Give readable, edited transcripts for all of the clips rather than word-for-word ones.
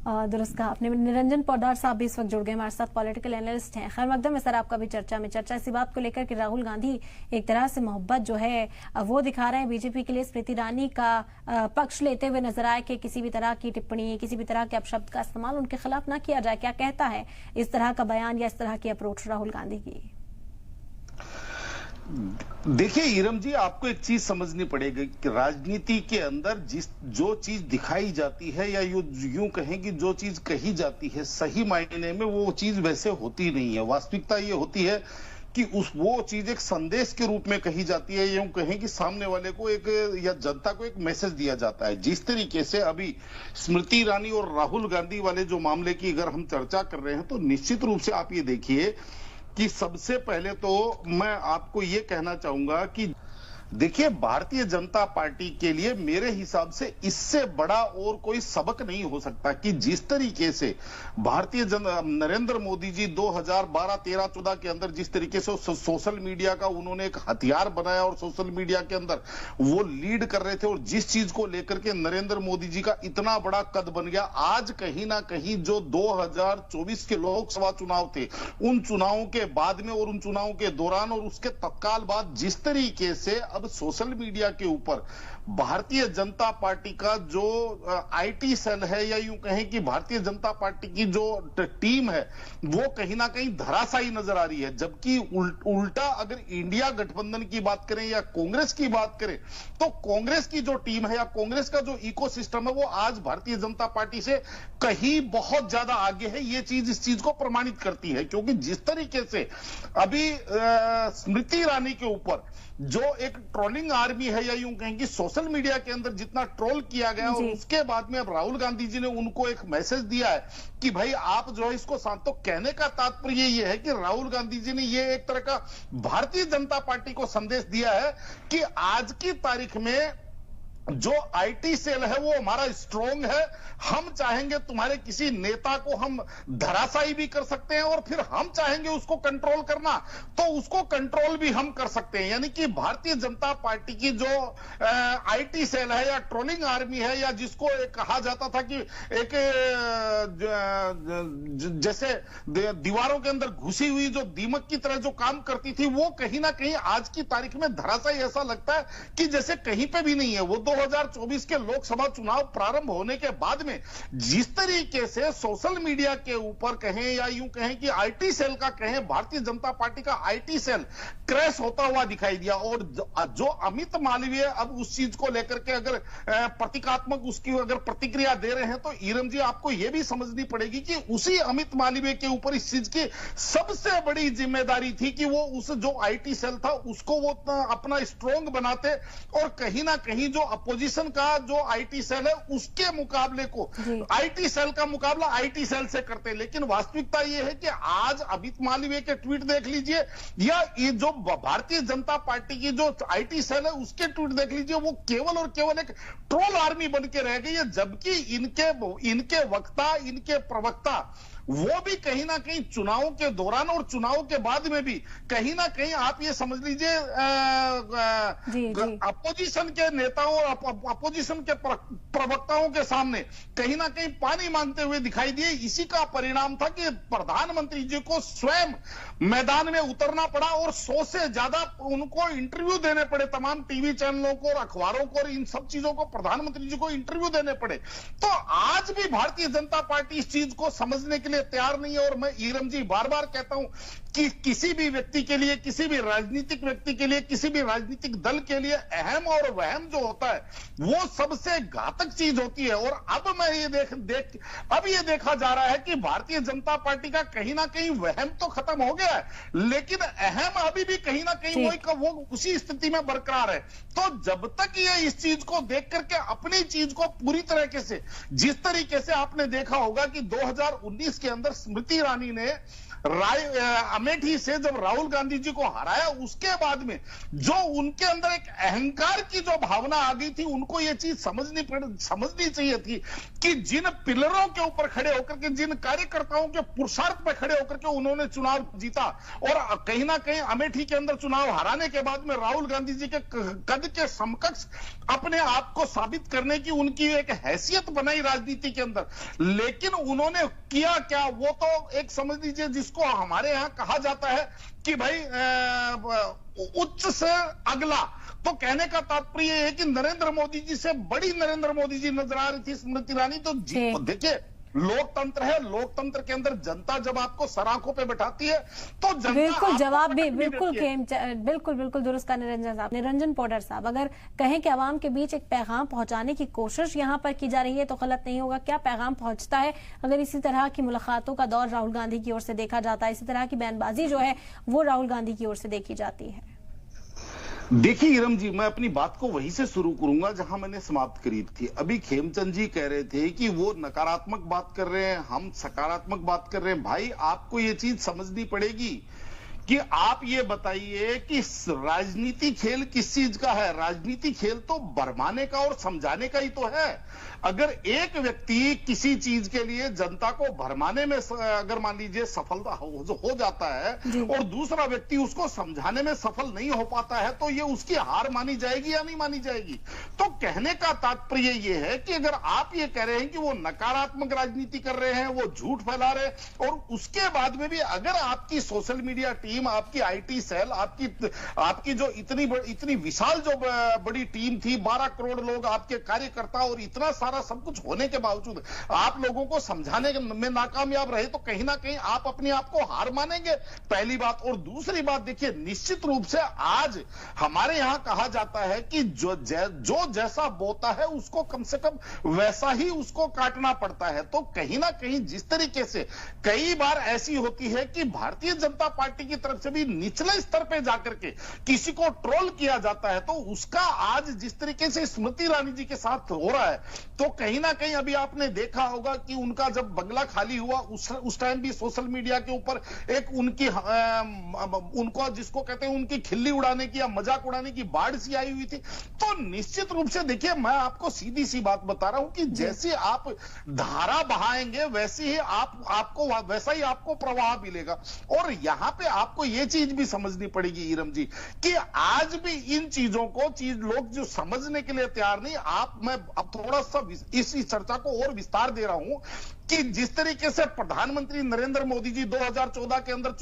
दुरुस्त कहा आपने। निरंजन पौदार साहब भी इस वक्त जुड़ गए हमारे साथ, पॉलिटिकल एनालिस्ट हैं। खैर मकदम है सर आपका भी चर्चा इसी बात को लेकर कि राहुल गांधी एक तरह से मोहब्बत जो है वो दिखा रहे हैं बीजेपी के लिए, स्मृति ईरानी का पक्ष लेते हुए नजर आए कि किसी भी तरह की टिप्पणी, किसी भी तरह के अपशब्द का इस्तेमाल उनके खिलाफ ना किया जाए। क्या कहता है इस तरह का बयान या इस तरह की अप्रोच राहुल गांधी की? देखिए ईरम जी, आपको एक चीज समझनी पड़ेगी कि राजनीति के अंदर जो चीज दिखाई जाती है या यूं कहें कि जो चीज कही जाती है, सही मायने में वो चीज वैसे होती नहीं है। वास्तविकता ये होती है कि वो चीज एक संदेश के रूप में कही जाती है, यूं कहें कि सामने वाले को एक या जनता को एक मैसेज दिया जाता है। जिस तरीके से अभी स्मृति ईरानी और राहुल गांधी वाले जो मामले की अगर हम चर्चा कर रहे हैं, तो निश्चित रूप से आप ये देखिए कि सबसे पहले तो मैं आपको ये कहना चाहूंगा कि देखिए, भारतीय जनता पार्टी के लिए मेरे हिसाब से इससे बड़ा और कोई सबक नहीं हो सकता कि जिस तरीके से नरेंद्र मोदी जी 2012, 13, 14 के अंदर जिस तरीके से सोशल मीडिया का उन्होंने एक हथियार बनाया और सोशल मीडिया के अंदर वो लीड कर रहे थे, और जिस चीज को लेकर के नरेंद्र मोदी जी का इतना बड़ा कद बन गया, आज कहीं ना कहीं जो 2024 के लोकसभा चुनाव थे, उन चुनावों के बाद में और उन चुनावों के दौरान और उसके तत्काल बाद जिस तरीके से अब सोशल मीडिया के ऊपर भारतीय जनता पार्टी का जो आईटी सेल है, या यूं कहें कि भारतीय जनता पार्टी की जो टीम है, वो कहीं ना कहीं धराशायी नजर आ रही है। जबकि उल्टा अगर इंडिया गठबंधन की बात करें या कांग्रेस की बात करें, तो कांग्रेस की जो टीम है या कांग्रेस का जो इकोसिस्टम है, वो आज भारतीय जनता पार्टी से कहीं बहुत ज्यादा आगे है। ये चीज इस चीज को प्रमाणित करती है, क्योंकि जिस तरीके से अभी स्मृति ईरानी के ऊपर जो एक ट्रोलिंग आर्मी है, या यूं कहें कि सोशल मीडिया के अंदर जितना ट्रोल किया गया, और उसके बाद में अब राहुल गांधी जी ने उनको एक मैसेज दिया है कि भाई आप जो है इसको शांत। तो कहने का तात्पर्य ये है कि राहुल गांधी जी ने ये एक तरह का भारतीय जनता पार्टी को संदेश दिया है कि आज की तारीख में जो आईटी सेल है वो हमारा स्ट्रांग है। हम चाहेंगे तुम्हारे किसी नेता को हम धराशायी भी कर सकते हैं, और फिर हम चाहेंगे उसको कंट्रोल करना तो उसको कंट्रोल भी हम कर सकते हैं। यानी कि भारतीय जनता पार्टी की जो आईटी सेल है या ट्रोलिंग आर्मी है, या जिसको कहा जाता था कि एक जैसे दीवारों के अंदर घुसी हुई जो दीमक की तरह जो काम करती थी, वो कहीं ना कहीं आज की तारीख में धराशायी ऐसा लगता है कि जैसे कहीं पे भी नहीं है। वो 2024 के लोकसभा चुनाव प्रारंभ होने के बाद में जिस तरीके से सोशल मीडिया के ऊपर कहें या यूं कहें कि आईटी सेल का कहें, भारतीय जनता पार्टी का आईटी सेल क्रैश होता हुआ दिखाई दिया, और जो अमित मालवीय अब उस चीज को लेकर के अगर प्रतीकात्मक उसकी अगर प्रतिक्रिया दे रहे हैं, तो ईरम जी आपको यह भी समझनी पड़ेगी कि उसी अमित मालवीय के ऊपर इस चीज की सबसे बड़ी जिम्मेदारी थी कि वो उस जो आईटी सेल था उसको वो अपना स्ट्रांग बनाते, और कहीं ना कहीं जो अपोजिशन का जो आईटी सेल है उसके मुकाबले को आईटी सेल का मुकाबला आईटी सेल से करते। लेकिन वास्तविकता यह है कि आज अमित मालवीय के ट्वीट देख लीजिए, या ये जो भारतीय जनता पार्टी की जो आईटी सेल है उसके ट्वीट देख लीजिए, वो केवल और केवल एक ट्रोल आर्मी बन के रह गई है। जबकि इनके वक्ता, इनके प्रवक्ता वो भी कहीं ना कहीं चुनावों के दौरान और चुनाव के बाद में भी कहीं ना कहीं आप ये समझ लीजिए अपोजिशन के नेताओं और अपोजिशन के प्रवक्ताओं के सामने कहीं ना कहीं पानी मांगते हुए दिखाई दिए। इसी का परिणाम था कि प्रधानमंत्री जी को स्वयं मैदान में उतरना पड़ा, और 100 से ज्यादा उनको इंटरव्यू देने पड़े, तमाम टीवी चैनलों को और अखबारों को, और इन सब चीजों को प्रधानमंत्री जी को इंटरव्यू देने पड़े। तो आज भी भारतीय जनता पार्टी इस चीज को समझने के लिए तैयार नहीं है। और मैं ईरम जी बार बार कहता हूं कि किसी भी व्यक्ति के लिए, किसी भी राजनीतिक व्यक्ति के लिए, किसी भी राजनीतिक दल के लिए अहम और वहम जो होता है वो सबसे घातक चीज होती है। और अब मैं ये अब ये देखा जा रहा है कि भारतीय जनता पार्टी का कहीं ना कहीं वहम तो खत्म हो गया है, लेकिन अहम अभी भी कहीं ना कहीं वो उसी स्थिति में बरकरार है। तो जब तक ये इस चीज को देख करके अपनी चीज को पूरी तरीके से, जिस तरीके से आपने देखा होगा कि 2019 के अंदर स्मृति ईरानी ने अमेठी से जब राहुल गांधी जी को हराया, उसके बाद में जो उनके अंदर एक अहंकार की जो भावना आ गई थी, उनको ये चीज समझनी चाहिए थी कि जिन पिलरों के ऊपर खड़े होकर के, जिन कार्यकर्ताओं के पुरुषार्थ पर खड़े होकर के उन्होंने चुनाव जीता, और कहीं ना कहीं अमेठी के अंदर चुनाव हराने के बाद में राहुल गांधी जी के कद के समकक्ष अपने आप को साबित करने की उनकी एक हैसियत बनाई राजनीति के अंदर। लेकिन उन्होंने किया क्या, वो तो एक समझ लीजिए जिसको हमारे यहां कहा जाता है कि भाई उच्च से अगला। तो कहने का तात्पर्य है कि नरेंद्र मोदी जी से बड़ी नरेंद्र मोदी जी नजर आ रही थी स्मृति ईरानी। तो देखिए, लोकतंत्र है, लोकतंत्र के अंदर जनता जब आपको सराखों पे बैठाती है तो जनता बिल्कुल जवाब भी बिल्कुल बिल्कुल दुरुस्त का निरंजन साहब। निरंजन पॉडर साहब, अगर कहें कि आवाम के बीच एक पैगाम पहुंचाने की कोशिश यहां पर की जा रही है तो गलत नहीं होगा। क्या पैगाम पहुंचता है अगर इसी तरह की मुलाकातों का दौर राहुल गांधी की ओर से देखा जाता है, इसी तरह की बयानबाजी जो है वो राहुल गांधी की ओर से देखी जाती है? देखिए इरम जी, मैं अपनी बात को वहीं से शुरू करूंगा जहां मैंने समाप्त करी थी। अभी खेमचंद जी कह रहे थे कि वो नकारात्मक बात कर रहे हैं, हम सकारात्मक बात कर रहे हैं। भाई, आपको ये चीज समझनी पड़ेगी कि आप ये बताइए कि राजनीति खेल किस चीज का है। राजनीति खेल तो भरमाने का और समझाने का ही तो है। अगर एक व्यक्ति किसी चीज के लिए जनता को भरमाने में अगर मान लीजिए सफलता हो जाता है और दूसरा व्यक्ति उसको समझाने में सफल नहीं हो पाता है, तो ये उसकी हार मानी जाएगी या नहीं मानी जाएगी? तो कहने का तात्पर्य ये है कि अगर आप ये कह रहे हैं कि वो नकारात्मक राजनीति कर रहे हैं, वो झूठ फैला रहे हैं, और उसके बाद में भी अगर आपकी सोशल मीडिया टीम, आपकी आईटी सेल, आपकी जो इतनी विशाल जो बड़ी टीम थी, 12 करोड़ लोग आपके कार्यकर्ता, और इतना सारा सब कुछ होने के बावजूद आप लोगों को समझाने में नाकामयाब रहे, तो कहीं ना कहीं आप अपने आप को हार मानेंगे, पहली बात। और दूसरी बात, देखिए, निश्चित रूप से आज हमारे यहां कहा जाता है कि जो जैसा बोता है उसको कम से कम वैसा ही उसको काटना पड़ता है। तो कहीं ना कहीं जिस तरीके से कई बार ऐसी होती है कि भारतीय जनता पार्टी की तरफ से भी निचले स्तर पे जाकर के किसी को ट्रोल किया जाता है, तो उसका आज जिस तरीके से स्मृति ईरानी जी के साथ हो रहा है, तो कहीं ना कहीं अभी आपने देखा होगा कि उनका जब बंगला खाली हुआ उस टाइम भी सोशल मीडिया के ऊपर एक उनको जिसको कहते हैं उनकी खिल्ली उड़ाने की या मजाक उड़ाने की बाढ़ सी आई हुई थी। तो निश्चित रूप से देखिए, मैं आपको सीधी सी बात बता रहा हूं कि जैसे आप धारा बहाएंगे वैसे ही वैसा ही आपको प्रवाह मिलेगा। और यहां पे आपको यह चीज भी समझनी पड़ेगी ईरम जी कि आज भी इन चीजों को लोग जो समझने के लिए तैयार नहीं। मैं अब थोड़ा सा इस चर्चा को और विस्तार दे रहा हूं कि जिस तरीके से प्रधानमंत्री नरेंद्र मोदी जी 2014 के अंदर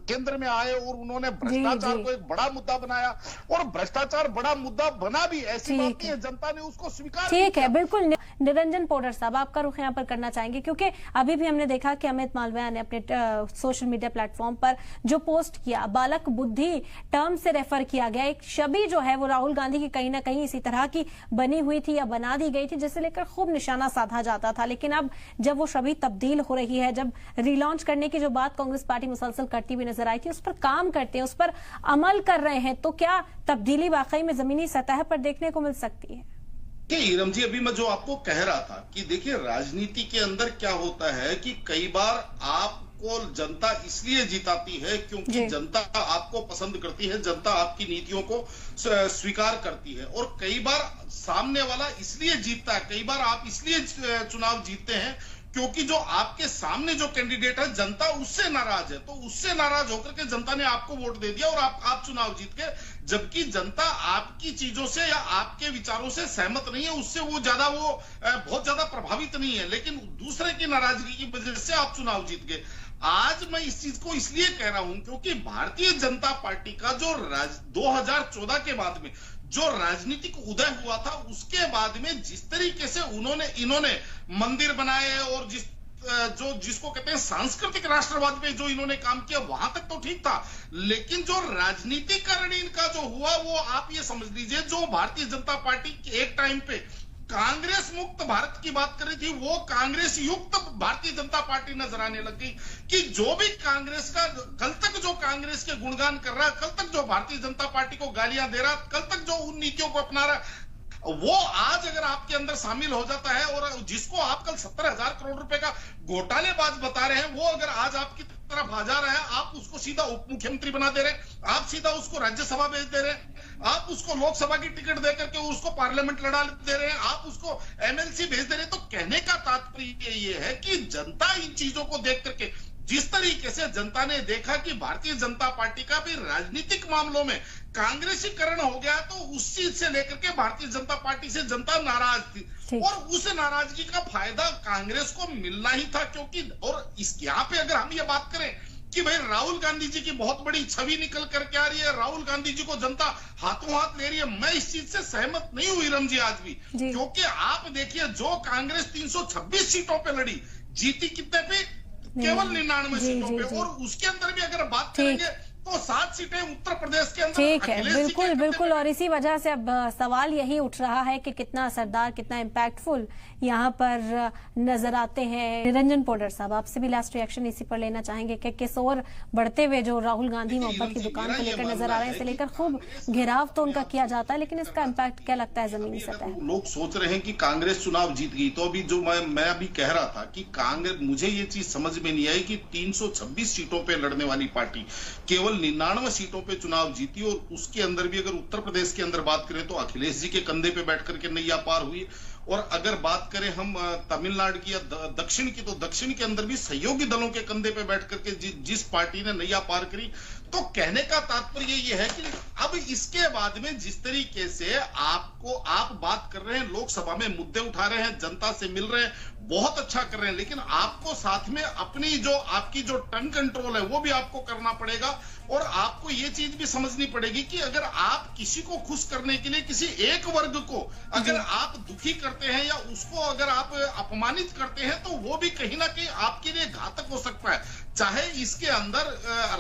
केंद्र में आए और उन्होंने भ्रष्टाचार को एक बड़ा मुद्दा बनाया, और भ्रष्टाचार बड़ा मुद्दा बना भी, ऐसी बात नहीं है, जनता ने उसको स्वीकार किया। ठीक है, बिल्कुल। निरंजन पॉडर साहब, आपका रुख यहाँ पर करना चाहेंगे, क्योंकि अभी भी हमने देखा कि अमित मालविया ने अपने सोशल मीडिया प्लेटफॉर्म पर जो पोस्ट किया, बालक बुद्धि टर्म से रेफर किया गया, एक छवि जो है वो राहुल गांधी की कहीं ना कहीं इसी तरह की बनी हुई थी या बना दी गई थी, जिसे लेकर खूब निशाना साधा जाता था। लेकिन अब जब वो छवि तब्दील हो रही है, जब रिलॉन्च करने की जो बात कांग्रेस पार्टी मुसलसल करती हुई नजर आई थी, उस पर काम करते हैं, उस पर अमल कर रहे हैं, तो क्या तब्दीली वाकई में जमीनी सतह पर देखने को मिल सकती है? ईरम जी, अभी मैं जो आपको कह रहा था कि देखिए, राजनीति के अंदर क्या होता है कि कई बार आपको जनता इसलिए जिताती है क्योंकि जनता आपको पसंद करती है, जनता आपकी नीतियों को स्वीकार करती है, और कई बार सामने वाला इसलिए जीतता है, कई बार आप इसलिए चुनाव जीतते हैं क्योंकि जो आपके सामने जो कैंडिडेट है जनता उससे नाराज है, तो उससे नाराज होकर के जनता ने आपको वोट दे दिया और आप चुनाव जीत गए। जबकि जनता आपकी चीजों से या आपके विचारों से सहमत नहीं है, उससे वो बहुत ज्यादा प्रभावित नहीं है, लेकिन दूसरे की नाराजगी की वजह से आप चुनाव जीत गए। आज मैं इस चीज को इसलिए कह रहा हूं क्योंकि भारतीय जनता पार्टी का जो 2014 के बाद में जो राजनीतिक उदय हुआ था, उसके बाद में जिस तरीके से इन्होंने मंदिर बनाए और जिसको कहते हैं सांस्कृतिक राष्ट्रवाद पे जो इन्होंने काम किया, वहां तक तो ठीक था, लेकिन जो राजनीतिकरण इनका जो हुआ, वो आप ये समझ लीजिए, जो भारतीय जनता पार्टी एक टाइम पे कांग्रेस मुक्त भारत की बात कर रही थी, वो कांग्रेस युक्त भारतीय जनता पार्टी नजर आने लग गई कि जो भी कांग्रेस का कल तक जो कांग्रेस के गुणगान कर रहा है, कल तक जो भारतीय जनता पार्टी को गालियां दे रहा, कल तक जो उन नीतियों को अपना रहा, वो आज अगर आपके अंदर शामिल हो जाता है, और जिसको आप कल 70,000 करोड़ रुपए का घोटालेबाज बता रहे हैं, वो अगर आज आपकी तरफ आ जा रहा है, आप उसको सीधा उप मुख्यमंत्री बना दे रहे, आप सीधा उसको राज्यसभा भेज दे रहे, आप उसको लोकसभा की टिकट देकर के उसको पार्लियामेंट लड़ा दे रहे हैं, आप उसको एमएलसी भेज दे रहे। तो कहने का तात्पर्य ये है कि जनता इन चीजों को देख करके, जिस तरीके से जनता ने देखा कि भारतीय जनता पार्टी का भी राजनीतिक मामलों में कांग्रेसीकरण हो गया, तो उस चीज से लेकर के भारतीय जनता पार्टी से जनता नाराज थी और उस नाराजगी का फायदा कांग्रेस को मिलना ही था। क्योंकि और इस यहाँ पे अगर हम ये बात करें कि भाई राहुल गांधी जी की बहुत बड़ी छवि निकल करके आ रही है, राहुल गांधी जी को जनता हाथों हाथ ले रही है, मैं इस चीज से सहमत नहीं हुई रम जी आज भी। क्योंकि आप देखिए, जो कांग्रेस 326 सीटों पे लड़ी, जीती कितने पे? केवल 99 सीटों पे। और उसके अंदर भी अगर बात करेंगे तो 7 सीटें उत्तर प्रदेश के अंदर। ठीक है, बिल्कुल बिल्कुल। और इसी वजह से अब सवाल यही उठ रहा है कि कितना असरदार, कितना इम्पैक्टफुल यहाँ पर नजर आते हैं। निरंजन पोडर साहब, आपसे भी लास्ट रिएक्शन इसी पर लेना चाहेंगे कि किस और बढ़ते हुए जो राहुल गांधी मोहब्बत की दुकान को लेकर नजर आ रहे हैं, इसे लेकर खूब घेराव तो उनका किया जाता है, लेकिन इसका इम्पैक्ट क्या लगता है जमीनी सतह? लोग सोच रहे हैं कि कांग्रेस चुनाव जीत गई, तो अभी जो मैं अभी कह रहा था कि कांग्रेस, मुझे ये चीज समझ में नहीं आई कि 326 सीटों पे लड़ने वाली पार्टी केवल 99 सीटों पे चुनाव जीती। और उसके अंदर भी अगर उत्तर प्रदेश के अंदर बात करें तो अखिलेश जी के कंधे पे बैठ करके नैया पार हुई। और अगर बात करें हम तमिलनाडु की या दक्षिण की, तो दक्षिण के अंदर भी सहयोगी दलों के कंधे पे बैठ करके जिस पार्टी ने नैया पार करी। तो कहने का तात्पर्य ये है कि अब इसके बाद में जिस तरीके से आप बात कर रहे हैं, लोकसभा में मुद्दे उठा रहे हैं, जनता से मिल रहे हैं, बहुत अच्छा कर रहे हैं, लेकिन आपको साथ में अपनी जो आपकी जो टंग कंट्रोल है वो भी आपको करना पड़ेगा। और आपको ये चीज भी समझनी पड़ेगी कि अगर आप किसी को खुश करने के लिए किसी एक वर्ग को अगर आप दुखी करते हैं या उसको अगर आप अपमानित करते हैं, तो वो भी कहीं ना कहीं आपके लिए घातक हो सकता है। चाहे इसके अंदर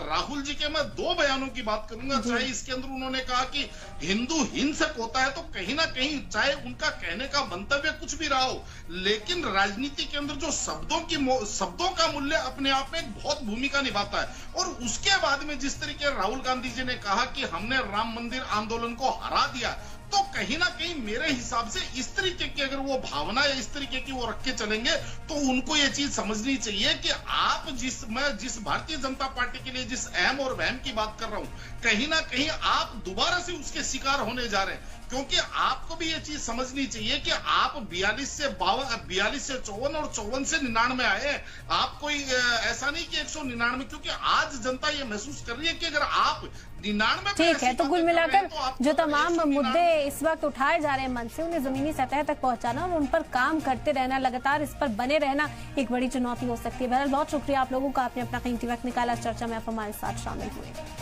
राहुल जी के, मैं 2 बयानों की बात करूंगा, चाहे इसके अंदर उन्होंने कहा कि हिंदू हिंसक होता है, तो कहीं ना कहीं चाहे उनका कहने का मंतव्य कुछ भी रहा हो, लेकिन राजनीति के अंदर जो शब्दों का मूल्य अपने आप में एक बहुत भूमिका निभाता है। और उसके बाद में जिस तरीके राहुल गांधी जी ने कहा कि हमने राम मंदिर आंदोलन को हरा दिया, तो कहीं ना कहीं मेरे हिसाब से इस तरीके की अगर वो भावना या इस तरीके की वो रख के चलेंगे, तो उनको ये चीज समझनी चाहिए कि आप मैं जिस भारतीय जनता पार्टी के लिए जिस अहम और वहम की बात कर रहा हूं, कहीं ना कहीं आप दोबारा से उसके शिकार होने जा रहे हैं। क्योंकि आपको भी ये चीज समझनी चाहिए कि आप 42 से 54 और 54 से 99 आए। आप कोई ऐसा नहीं कि 199, क्योंकि आज जनता ये महसूस कर रही है कि अगर आप 99। ठीक है, तो कुल मिलाकर जो तमाम मुद्दे इस वक्त उठाए जा रहे हैं मन से, उन्हें जमीनी सतह तक पहुंचाना और उन पर काम करते रहना, लगातार इस पर बने रहना एक बड़ी चुनौती हो सकती है। बहरहाल बहुत शुक्रिया आप लोगों का, आपने अपना कीमती वक्त निकाला, चर्चा में आप हमारे साथ शामिल हुए।